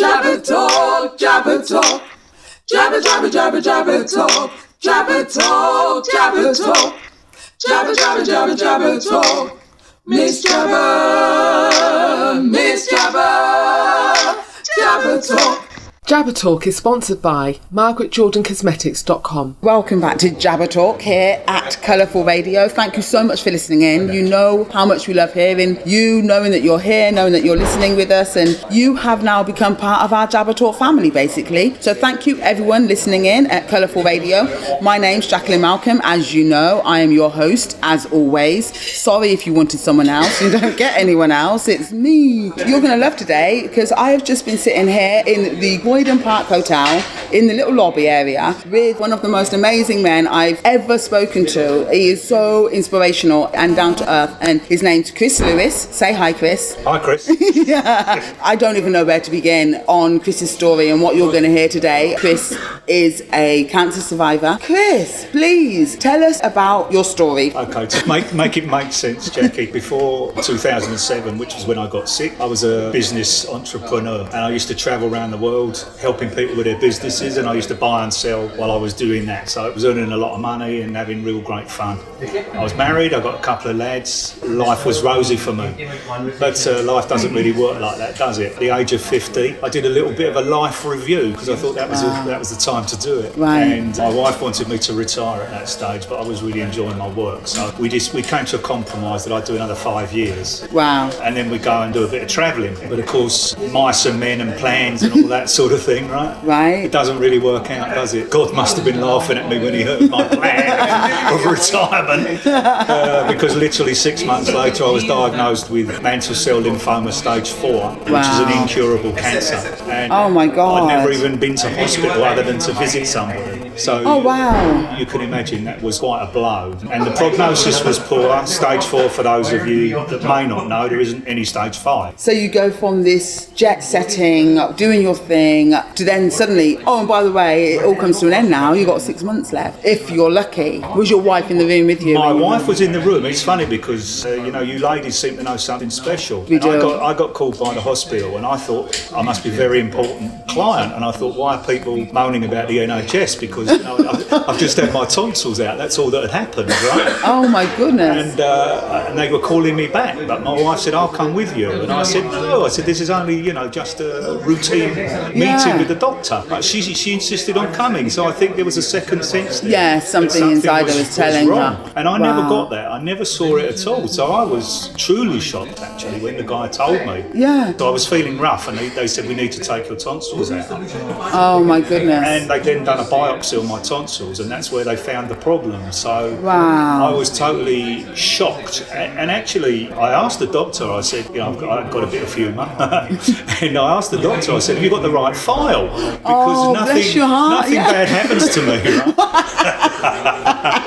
Jabber talk, jabber talk. Jabber, jabber, jabber, jabber talk. Jabber talk, jabber talk. Jabber, jabber, jabber, jabber talk. Miss Jabber, Miss Jabber, Jabber talk. Jabber Talk is sponsored by MargaretJordanCosmetics.com. Welcome back to Jabber Talk here at Colourful Radio. Thank you so much for listening in. You know how much we love hearing you, knowing that you're here, knowing that you're listening with us, and you have now become part of our Jabber Talk family, basically. So thank you, everyone listening in at Colourful Radio. My name's Jacqueline Malcolm. As you know, I am your host, as always. Sorry if you wanted someone else. You don't get anyone else. It's me. You're going to love today because I have just been sitting here in the Boyden Park Hotel in the little lobby area with one of the most amazing men I've ever spoken to. He is so inspirational and down to earth, and his name's Chris Lewis. Say hi, Chris. Hi, Chris. Yeah. I don't even know where to begin on Chris's story and what you're going to hear today. Chris is a cancer survivor. Chris, please tell us about your story. Okay, to make it make sense, Jackie, before 2007, which was when I got sick, I was a business entrepreneur, and I used to travel around the world helping people with their businesses, and I used to buy and sell while I was doing that. So it was earning a lot of money and having real great fun. I was married, I got a couple of lads. Life was rosy for me, but life doesn't really work like that, does it? At the age of 50, I did a little bit of a life review because I thought that was the time to do it. Right. And my wife wanted me to retire at that stage, but I was really enjoying my work. So we came to a compromise that I'd do another 5 years. Wow. And then we'd go and do a bit of travelling. But of course, mice and men and plans and all that sort of thing, right? Right. It doesn't really work out, does it? God must have been laughing at me when he heard my plan of retirement. Because literally 6 months later, I was diagnosed with mantle cell lymphoma stage 4, which is an incurable cancer. And oh my God. I'd never even been to hospital other than to visit somebody. So oh wow. You can imagine that was quite a blow. And the prognosis was poor. Stage 4, for those of you that may not know, there isn't any stage 5. So you go from this jet setting, doing your thing, to then suddenly, oh, and by the way, it all comes to an end now. You've got 6 months left, if you're lucky. Was your wife in the room with you? My wife was in the room. It's funny because, you ladies seem to know something special. We do. I got called by the hospital, and I thought I must be a very important client. And I thought, why are people moaning about the NHS? Because I've just had my tonsils out. That's all that had happened, right? Oh my goodness. And they were calling me back, but my wife said, I'll come with you. And I said, no. I said, this is only, just a routine meeting with the doctor. But she insisted on coming, so I think there was a second sense there. Yeah, something inside her was telling wrong. her. And I never got that. I never saw it at all. So I was truly shocked, actually, when the guy told me. Yeah. So I was feeling rough, and they said, we need to take your tonsils out. Oh my goodness. And they then done a biopsy on my tonsils, and that's where they found the problem. So wow. I was totally shocked. And actually, I asked the doctor, I said, I've got a bit of humour. And I asked the doctor, I said, have you got the right file? Because nothing bad happens to me, right?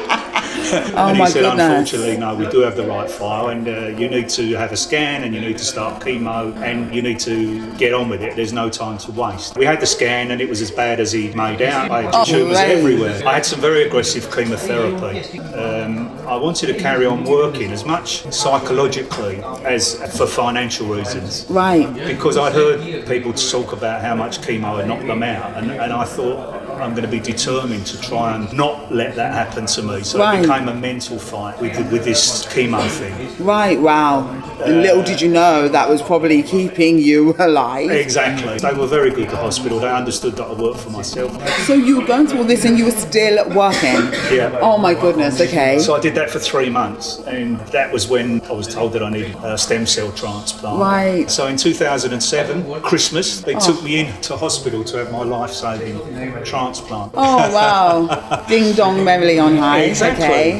And he said, unfortunately, no, we do have the right file, and you need to have a scan, and you need to start chemo, and you need to get on with it. There's no time to waste. We had the scan, and it was as bad as he made out. I had tumours everywhere. I had some very aggressive chemotherapy. I wanted to carry on working as much psychologically as for financial reasons. Right. Because I'd heard people talk about how much chemo had knocked them out, and I thought, I'm going to be determined to try and not let that happen to me. So it became a mental fight with this chemo thing. Right, wow. And little did you know that was probably keeping you alive. Exactly. They were very good, the hospital. They understood that I worked for myself. So you were going through all this and you were still working? Yeah. Oh my goodness, okay. So I did that for 3 months, and that was when I was told that I needed a stem cell transplant. Right. So in 2007, Christmas, they took me into hospital to have my life-saving transplant. Oh wow. Ding dong merrily on high. Exactly. Okay.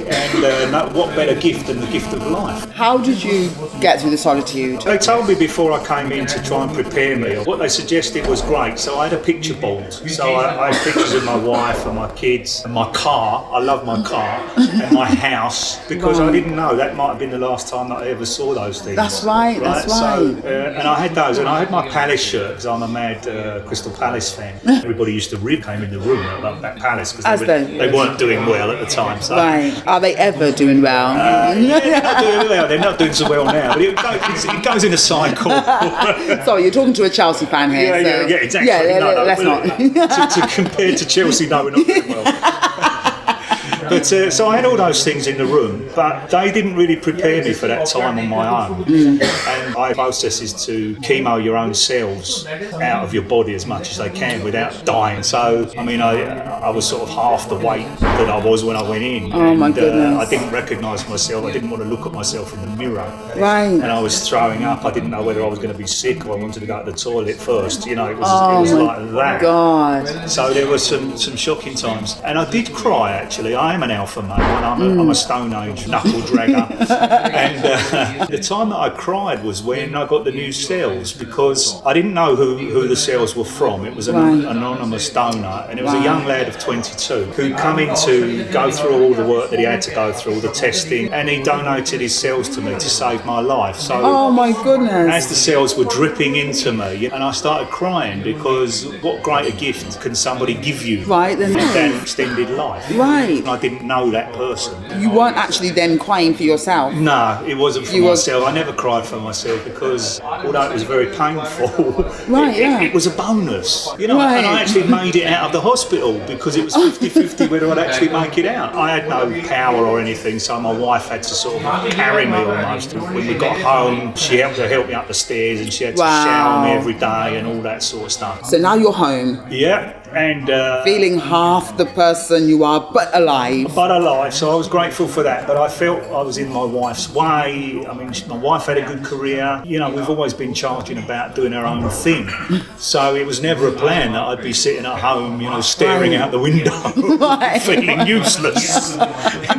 And what better gift than the gift of life? How did you get through the solitude? They told me before I came in to try and prepare me. What they suggested was great. So I had a picture board. So I had pictures of my wife and my kids and my car. I love my car. And my house. Because I didn't know. That might have been the last time that I ever saw those things. That's right. That's right. So, and I had those. And I had my Palace shirt because I'm a mad Crystal Palace fan. Everybody used to came in the room about that Palace because they weren't doing well at the time. So. Right. Are they ever doing well? Yeah, they're doing well. They're not doing so well now, but it goes in a cycle. Sorry, you're talking to a Chelsea fan here. Yeah, exactly. Let's not. to compare to Chelsea, no, we're not doing well. But so I had all those things in the room, but they didn't really prepare me for that time on my own. And I process is to chemo your own cells out of your body as much as they can without dying. So, I mean, I was sort of half the weight that I was when I went in. Oh, my goodness. I didn't recognise myself. I didn't want to look at myself in the mirror. Right. And I was throwing up. I didn't know whether I was going to be sick or I wanted to go to the toilet first. You know, it was like that. God. So there were some shocking times. And I did cry, actually. I am an alpha male, and I'm a Stone Age knuckle dragger. And the time that I cried was when I got the new cells, because I didn't know who the cells were from. It was an anonymous donor, and it was a young lad of 22 who'd come in to go through all the work that he had to go through, all the testing, and he donated his cells to me to save my life. So oh my goodness. As the cells were dripping into me, and I started crying, because what greater gift can somebody give you than extended life? Right. And I didn't know that person. You weren't actually then crying for yourself? No, it wasn't for myself. I never cried for myself, because although it was very painful, it was a bonus. You know, and I actually made it out of the hospital, because it was 50-50 whether I'd actually make it out. I had no power or anything, so my wife had to sort of carry me almost. When we got home, she had to help me up the stairs, and she had to shower me every day and all that sort of stuff. So now you're home. Yeah. And feeling half the person you are, but alive. So I was grateful for that. But I felt I was in my wife's way. I mean, my wife had a good career. You know, we've always been charging about doing our own thing. So it was never a plan that I'd be sitting at home, you know, staring out the window, feeling useless.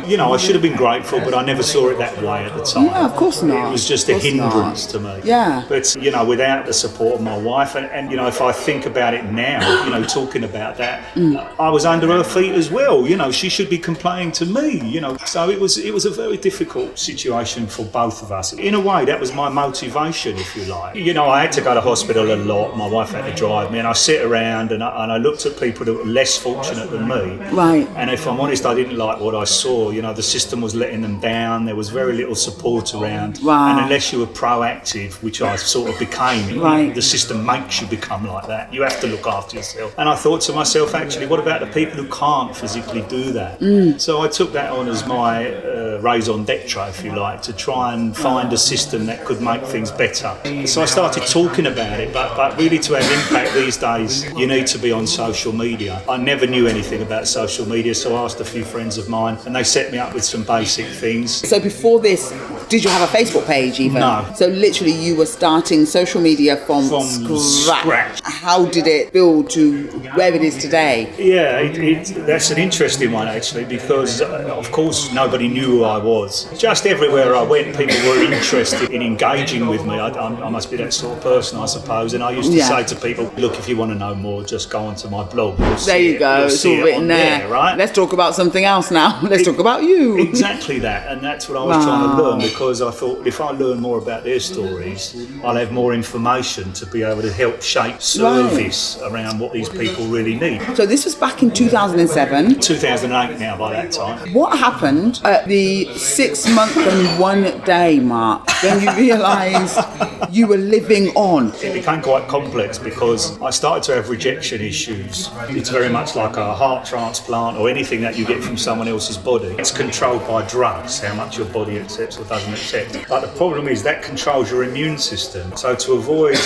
You know, I should have been grateful, but I never saw it that way at the time. Yeah, of course not. It was just a hindrance to me. Yeah. But, you know, without the support of my wife, and you know, if I think about it now, you know, talking about that, I was under her feet as well. You know, she should be complaining to me, you know. So it was a very difficult situation for both of us. In a way, that was my motivation, if you like. You know, I had to go to hospital a lot. My wife had to drive me, and I sit around and I looked at people that were less fortunate than me. Right. And if I'm honest, I didn't like what I saw. You know, the system was letting them down. There was very little support around. Wow. And unless you were proactive, which I sort of became, the system makes you become like that. You have to look after yourself. And I thought to myself, actually, what about the people who can't physically do that? So I took that on as my raison d'etre, if you like, to try and find a system that could make things better. So I started talking about it, but really to have impact these days, you need to be on social media. I never knew anything about social media, so I asked a few friends of mine, and they set me up with some basic things. So before this, did you have a Facebook page even? No. So literally you were starting social media from scratch. How did it build to where it is today? Yeah, that's an interesting one actually, because of course nobody knew who I was. Just everywhere I went, people were interested in engaging with me. I must be that sort of person, I suppose. And I used to say to people, look, if you want to know more, just go onto my blog. There you go, it's all written there. Right? Let's talk about something else now. Let's talk about you. Exactly that, and that's what I was trying to learn, because I thought if I learn more about their stories, I'll have more information to be able to help shape service around what these people really need. So this was back in 2007. 2008 now by that time. What happened at the 6 month and 1 day mark when you realised you were living on? It became quite complex because I started to have rejection issues. It's very much like a heart transplant or anything that you get from someone else's body. It's controlled by drugs, how much your body accepts or doesn't accept. But the problem is that controls your immune system. So to avoid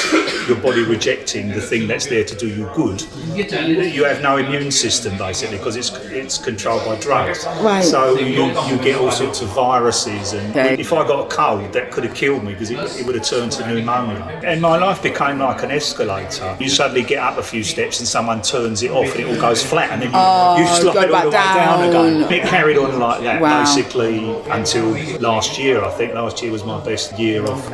your body rejecting the thing that's there to do you good, you have no immune system basically, because it's controlled by drugs. Right. So you get all sorts of viruses, and if I got a cold, that could have killed me because it would have turned to pneumonia. And my life became like an escalator. You suddenly get up a few steps and someone turns it off and it all goes flat, and then you slide all the way down again. And it carried on like that basically until last year. I think last year was my best year of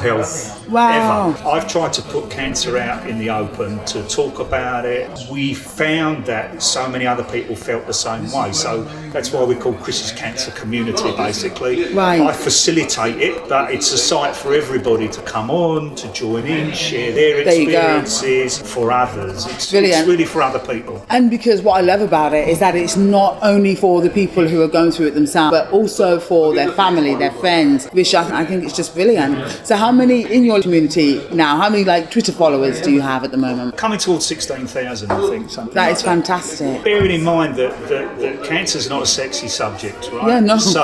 health ever. I've tried to put cancer out in the open, to talk about it. We found that so many other people felt the same way, so that's why we call Chris's Cancer Community basically. I facilitate it, but it's a site for everybody to come on, to join in, share their experiences for others. It's really for other people. And because what I love about it is that it's not only for the people who are going through it themselves, but also for their family, their friends, ends, which I think is just brilliant. So how many in your community now? How many like Twitter followers do you have at the moment? Coming towards 16,000, I think. Something That like is fantastic. Bearing in mind that cancer's not a sexy subject, right? Yeah, no. So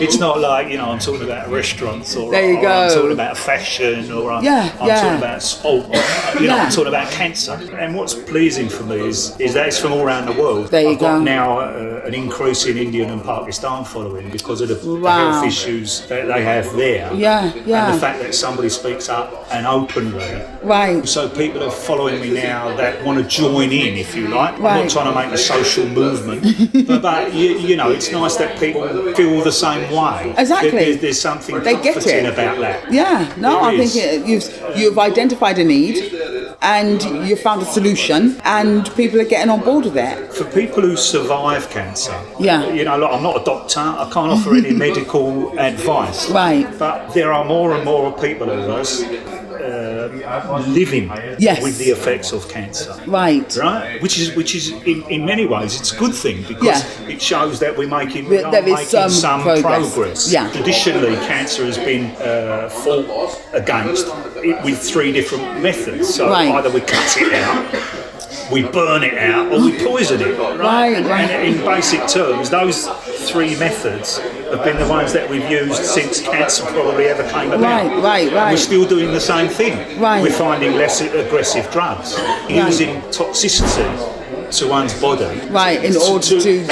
it's not like, I'm talking about restaurants or, There you go. I'm talking about fashion or I'm talking about sport. I'm talking about cancer. And what's pleasing for me is that it's from all around the world. There you I've got go. now an increase in Indian and Pakistan following because of the health issues that they have there. Yeah. And the fact that somebody speaks up and openly. Right. So people are following me now that want to join in, if you like. Right. I'm not trying to make a social movement, but it's nice that people feel the same way. Exactly. There's something They get comforting it. about that. Yeah, no, There I is. think you've identified a need and you've found a solution and people are getting on board with it. For people who survive cancer, Yeah. look, I'm not a doctor, I can't offer any medical advice. Right. But there are more and more people of us living Yes. with the effects of cancer. Right. Right, which is in many ways it's a good thing because it shows that we are making some progress. Yeah. Traditionally, cancer has been fought against with three different methods. So either we cut it out, we burn it out, or we poison it. Right. And in basic terms, those three methods have been the ones that we've used since cancer probably ever came about. Right. We're still doing the same thing. Right. We're finding less aggressive drugs, using toxicity to one's body. Right, in order to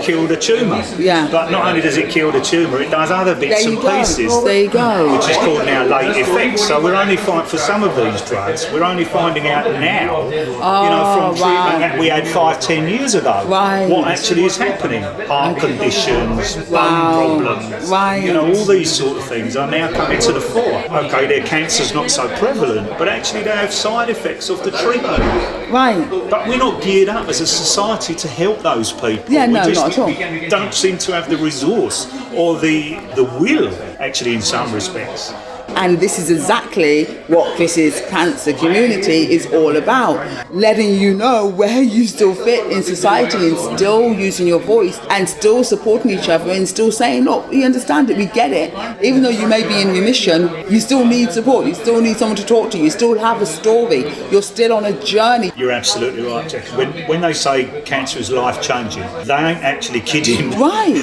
kill the tumour. Yeah. But not only does it kill the tumour, it does other bits and pieces. There you go. Which is called now late effects. So we're only for some of these drugs, we're only finding out now, from treatment that we had 5-10 years ago, what actually is happening. Heart conditions, bone problems, all these sort of things are now coming to the fore. Okay, their cancer's not so prevalent, but actually they have side effects of the treatment. Right. But we're not geared up as a society to help those people. Yeah, we no, just not at all. don't seem to have the resource or the will, actually, in some respects. And this is exactly what Chris's cancer community is all about. Letting you know where you still fit in society and still using your voice and still supporting each other and still saying, look, we understand it, we get it. Even though you may be in remission, you still need support, you still need someone to talk to, you still have a story, you're still on a journey. You're absolutely right, Jack. When they say cancer is life-changing, they ain't actually kidding. Right.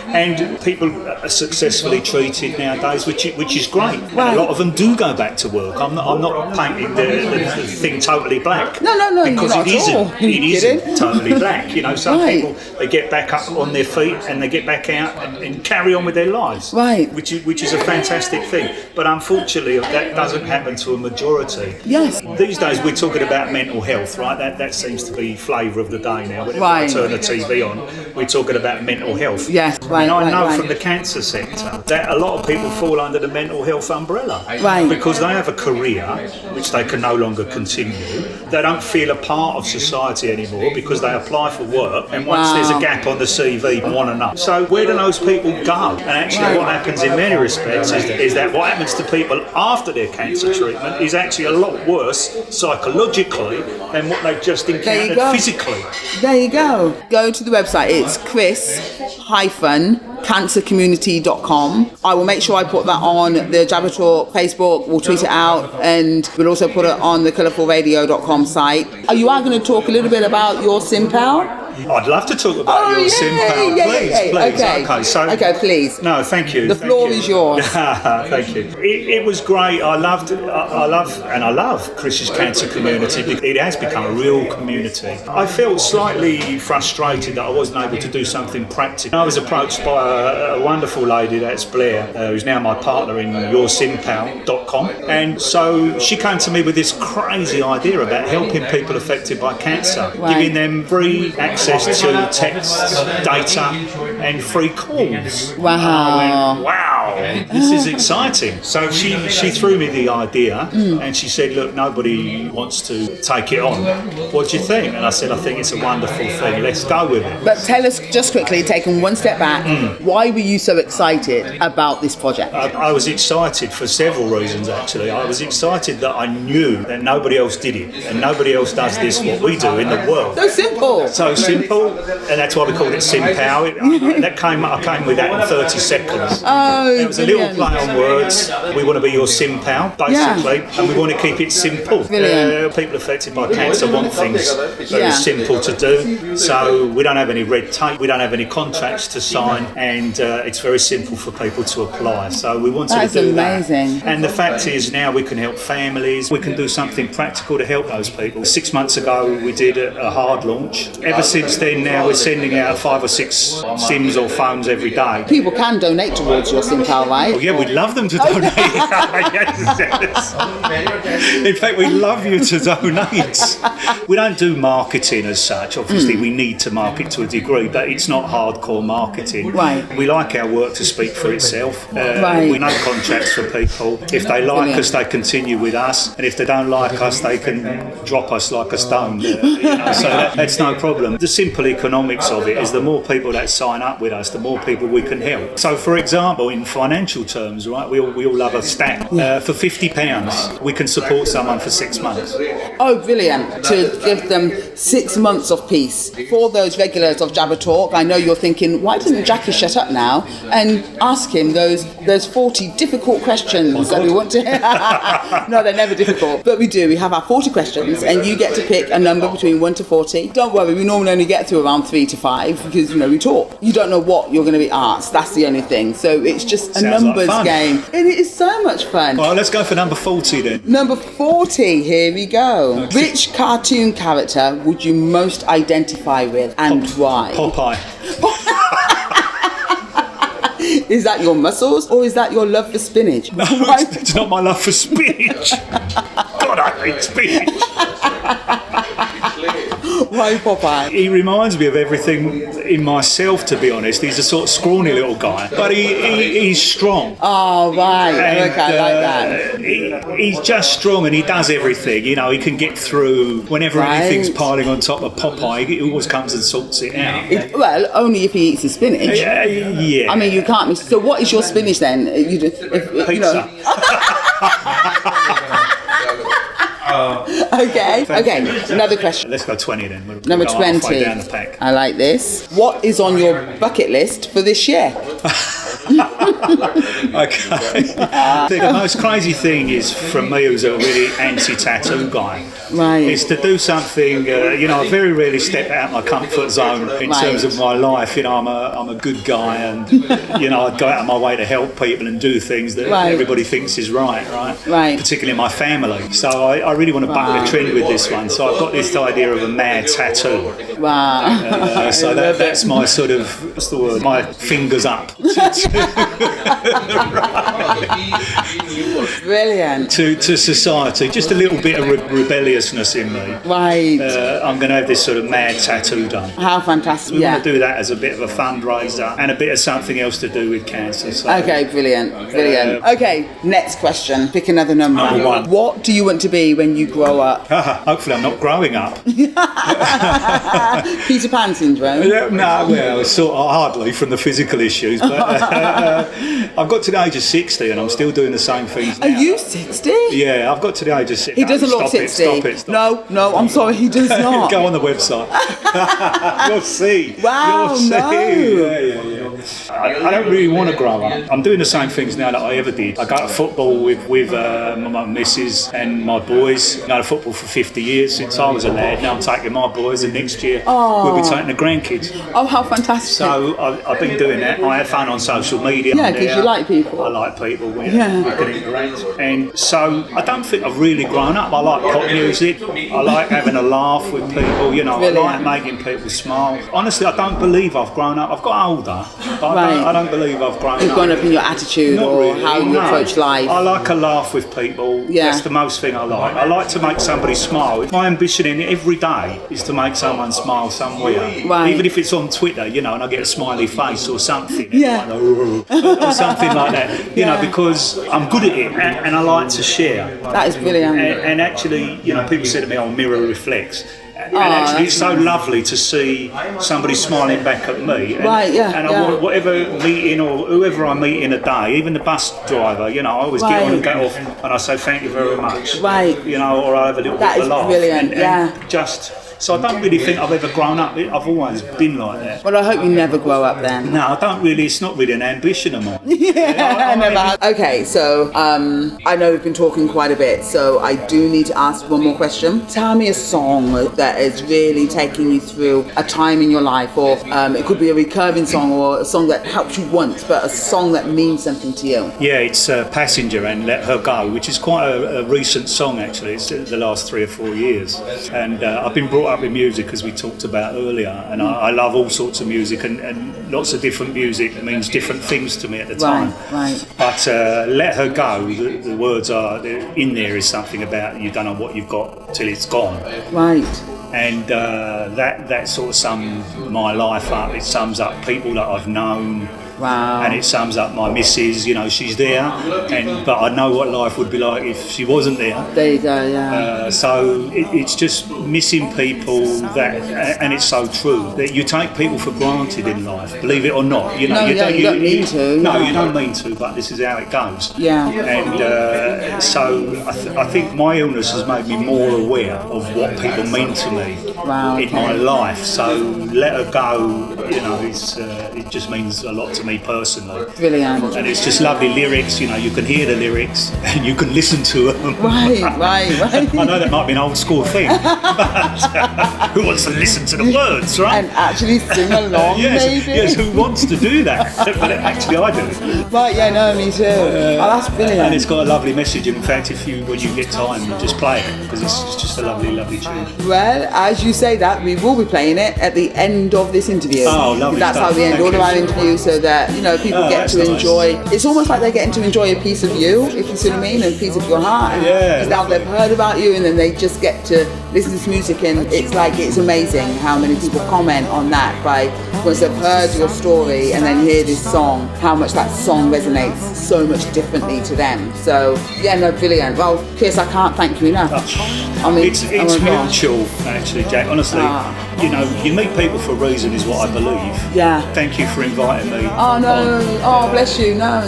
And people are successfully treated nowadays, which is great. Right. A lot of them do go back to work. I'm not painting the thing totally black. No, because not at all. it isn't totally black. Some Right. people, they get back up on their feet and they get back out and carry on with their lives. Right. Which is a fantastic thing. But unfortunately, that doesn't happen to a majority. Yes. These days we're talking about mental health, right? That seems to be flavour of the day now. Whenever I turn the TV on, we're talking about mental health. Yes, right. And I know right. from the cancer sector that a lot of people fall under the mental health umbrella. Right. Because they have a career which they can no longer continue. They don't feel a part of society anymore because they apply for work and once there's a gap on the CV, want to know. So where do those people go? And actually what happens in many respects is that what happens to people after their cancer treatment is actually a lot worse psychologically than what they've just encountered physically. There you go. Go to the website. It's chris-cancercommunity.com. I will make sure I put that on the Jabber Talk Facebook. We'll tweet it out and we'll also put it on the colourfulradio.com site. You are going to talk a little bit about your SimPal? I'd love to talk about your SimPal, please. Okay, please. No, thank you. The floor is yours. Thank you. It was great. I love Chris's cancer community because it has become a real community. I felt slightly frustrated that I wasn't able to do something practical. I was approached by a wonderful lady, that's Blair, who's now my partner in yoursimpal.com, and so she came to me with this crazy idea about helping people affected by cancer, giving them free access to texts, data, and free calls. Wow. And I went, wow, this is exciting. So she threw me the idea and she said, look, nobody wants to take it on. What do you think? And I said, I think it's a wonderful thing. Let's go with it. But tell us, just quickly, taking one step back, why were you so excited about this project? I was excited for several reasons, actually. I was excited that I knew that nobody else did it and nobody else does this, what we do in the world. So simple. So simple. simple, and that's why we called it Simpow. I came with that in 30 seconds. Oh, it was a little play on words. We want to be your Simpow, basically, and we want to keep it simple. People affected by cancer want things very simple to do, so we don't have any red tape, we don't have any contracts to sign, and it's very simple for people to apply. So we wanted to do amazing. that. And the fact is now we can help families, we can do something practical to help those people. 6 months ago we did a hard launch. Ever since then now we're sending out 5 or 6 SIMs or phones every day. People can donate towards your Simpow, right? Oh, yeah, we'd love them to donate. Yes. In fact, we'd love you to donate. We don't do marketing as such. Obviously, we need to market to a degree, but it's not hardcore marketing. Right. We like our work to speak for itself. We know contracts for people. If they like us, they continue with us, and if they don't like us, they can drop us like a stone. So that's no problem. The simple economics of it is the more people that sign up with us, the more people we can help. So, for example, in financial terms, right, we all love a stat. For £50, we can support someone for 6 months. Oh, brilliant. To give them 6 months of peace. For those regulars of Jabber Talk, I know you're thinking, why doesn't Jackie shut up now and ask him those 40 difficult questions that we want to hear? No, they're never difficult. But we do. We have our 40 questions, and you get to pick a number between 1 to 40. Don't worry, we normally only get to around 3 to 5 because, we talk. You don't know what you're going to be asked. That's the only thing. So it's just a numbers game. And it is so much fun. Well, let's go for number 40 then. Number 40, here we go. Okay. Which cartoon character would you most identify with and why? Popeye. Is that your muscles or is that your love for spinach? No, it's not my love for spinach. God, I hate spinach. Why Popeye? He reminds me of everything in myself, to be honest. He's a sort of scrawny little guy, but he's strong. Oh, right. And, okay, I like that. He's just strong and he does everything. He can get through whenever anything's piling on top of Popeye. He always comes and sorts it out. Well, only if he eats his spinach. Yeah. I mean, you can't miss. So what is your spinach then? Pizza. Okay, another question. Let's go 20 then. Number go 20. halfway down the pack. I like this. What is on your bucket list for this year? Okay. The most crazy thing is, from me, who's a really anti-tattoo guy, is to do something. I very rarely step out my comfort zone in terms of my life. I'm a good guy, and I'd go out of my way to help people and do things that everybody thinks is right. Particularly my family. So I really want to buck the trend with this one. So I've got this idea of a mad tattoo. Wow. So that's my sort of, what's the word? My fingers up. Brilliant. To society, just a little bit of rebelliousness in me. Right. I'm going to have this sort of mad tattoo done. How fantastic. We want to do that as a bit of a fundraiser and a bit of something else to do with cancer. So, okay, brilliant. Okay, next question. Pick another number. Number 1. What do you want to be when you grow up? Hopefully I'm not growing up. Peter Pan syndrome? No, well, sort of hardly from the physical issues, but I've got to the age of 60 and I'm still doing the same things now. Are you 60? Yeah, I've got to the age of 60. He doesn't look 60. Stop. No, I'm sorry, he does not. Go on the website. You'll see. Wow, You'll see. no. Yeah. I don't really want to grow up. I'm doing the same things now that I ever did. I go to football with my missus and my boys. I go to football for 50 years since I was a lad. Now I'm taking my boys, and next year we'll be taking the grandkids. Oh, how fantastic. So I've been doing that. I have fun on social media. Yeah, because you like people. I like people. We can interact. And so I don't think I've really grown up. I like pop music. I like having a laugh with people. I like making people smile. Honestly, I don't believe I've grown up. I've got older, but I don't believe I've grown up. You've grown up in your attitude how you approach life. I like a laugh with people. Yeah. That's the most thing I like. I like to make somebody smile. My ambition in every day is to make someone smile somewhere. Right. Even if it's on Twitter, and I get a smiley face or something. Yeah. Or something like that. Because I'm good at it and I like to share. That is brilliant. And actually, people say to me, mirror reflects. And actually, it's so lovely to see somebody smiling back at me. And whatever meeting or whoever I meet in a day, even the bus driver, I always get on and get off and I say thank you very much. Right. Or I have a little bit of a laugh. That is brilliant, and just So I don't really think I've ever grown up. I've always been like that. Well, I hope you never grow up then. No, I don't really. It's not really an ambition of mine. I never had. Okay, so I know we've been talking quite a bit, so I do need to ask one more question. Tell me a song that is really taking you through a time in your life, or it could be a recurring song, or a song that helped you once, but a song that means something to you. Yeah, it's Passenger and Let Her Go, which is quite a recent song actually. It's the last 3 or 4 years. And I've been brought up with music, as we talked about earlier, and I love all sorts of music, and lots of different music means different things to me at the time. Right. But Let Her Go, the words are, in there is something about you don't know what you've got till it's gone. Right. And that sort of sums my life up. It sums up people that I've known. Wow. And it sums up my missus, she's there, but I know what life would be like if she wasn't there. There you go, yeah. So it's just missing people and it's so true that you take people for granted in life, believe it or not. You don't mean to. No, you don't mean to, but this is how it goes. Yeah. And so I think my illness has made me more aware of what people mean to me in my life. So Let Her Go, it just means a lot to me personally. Brilliant. And it's just lovely lyrics, you can hear the lyrics and you can listen to them. Right. I know that might be an old school thing, but who wants to listen to the words, right? And actually sing along, maybe? Yes, who wants to do that? But actually I do. Right, yeah, no, me too. That's brilliant. And it's got a lovely message. In fact, when you get time, you just play it, because it's just a lovely, lovely tune. Well, as you say that, we will be playing it at the end of this interview. Oh, lovely. That's stuff. how we end all of our interviews, so that people get to enjoy. It's almost like they're getting to enjoy a piece of you, if you see what I mean, and a piece of your heart. Because now they've heard about you, and then they just get to listen to this music, and it's amazing how many people comment on that once they've heard your story and then hear this song, how much that song resonates so much differently to them. So yeah, no, brilliant. Well, Chris, I can't thank you enough. It's mutual, actually, Jack. Honestly, you meet people for a reason, is what I believe. Yeah. Thank you for inviting me. Oh no! Oh, bless you. No,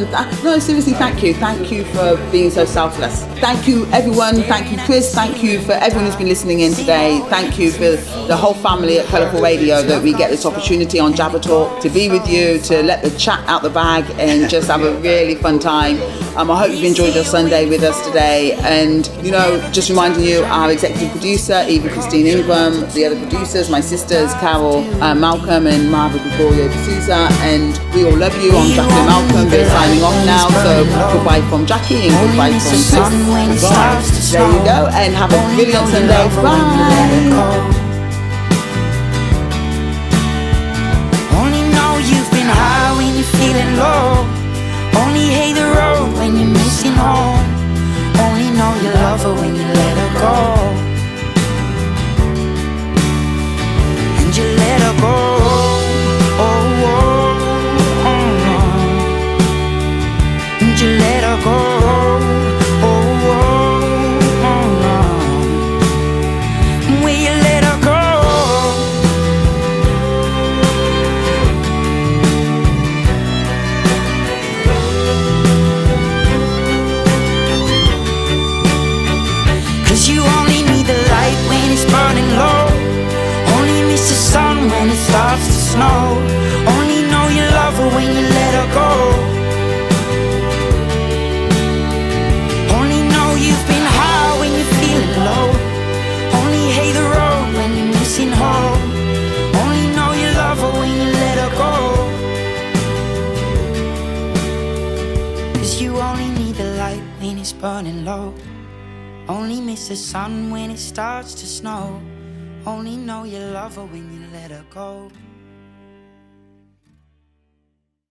seriously, thank you. Thank you for being so selfless. Thank you, everyone. Thank you, Chris. Thank you for everyone who's been listening in today. Thank you for the whole family at Colourful Radio that we get this opportunity on Jabber Talk to be with you, to let the chat out the bag and just have a really fun time. I hope you've enjoyed your Sunday with us today. And, just reminding you, our executive producer, Eva Christine Ingram, the other producers, my sisters, Carol, Malcolm and Marva Gregorio D'Souza, and we all love you. I'm Jackie and Malcolm. We're signing off now. So goodbye from Jackie and goodbye from Chris. Goodbye. There you go. And have a brilliant Sunday. Bye. Only know you've been high when you're feeling low. Only hate the road when you're missing home. Only know you love her when you let her go. And you let her go. And you let her go. Will you let her go? 'Cause you only need the light when it's burning low. Only miss the sun when it starts to snow. Only know you love her when you let her go. Only know you've been high when you're feeling low. Only hate the road when you're missing home. Only know you love her when you let her go. 'Cause you only need the light when it's burning low. Only miss the sun when it starts to snow. Only know you love her when you let her go.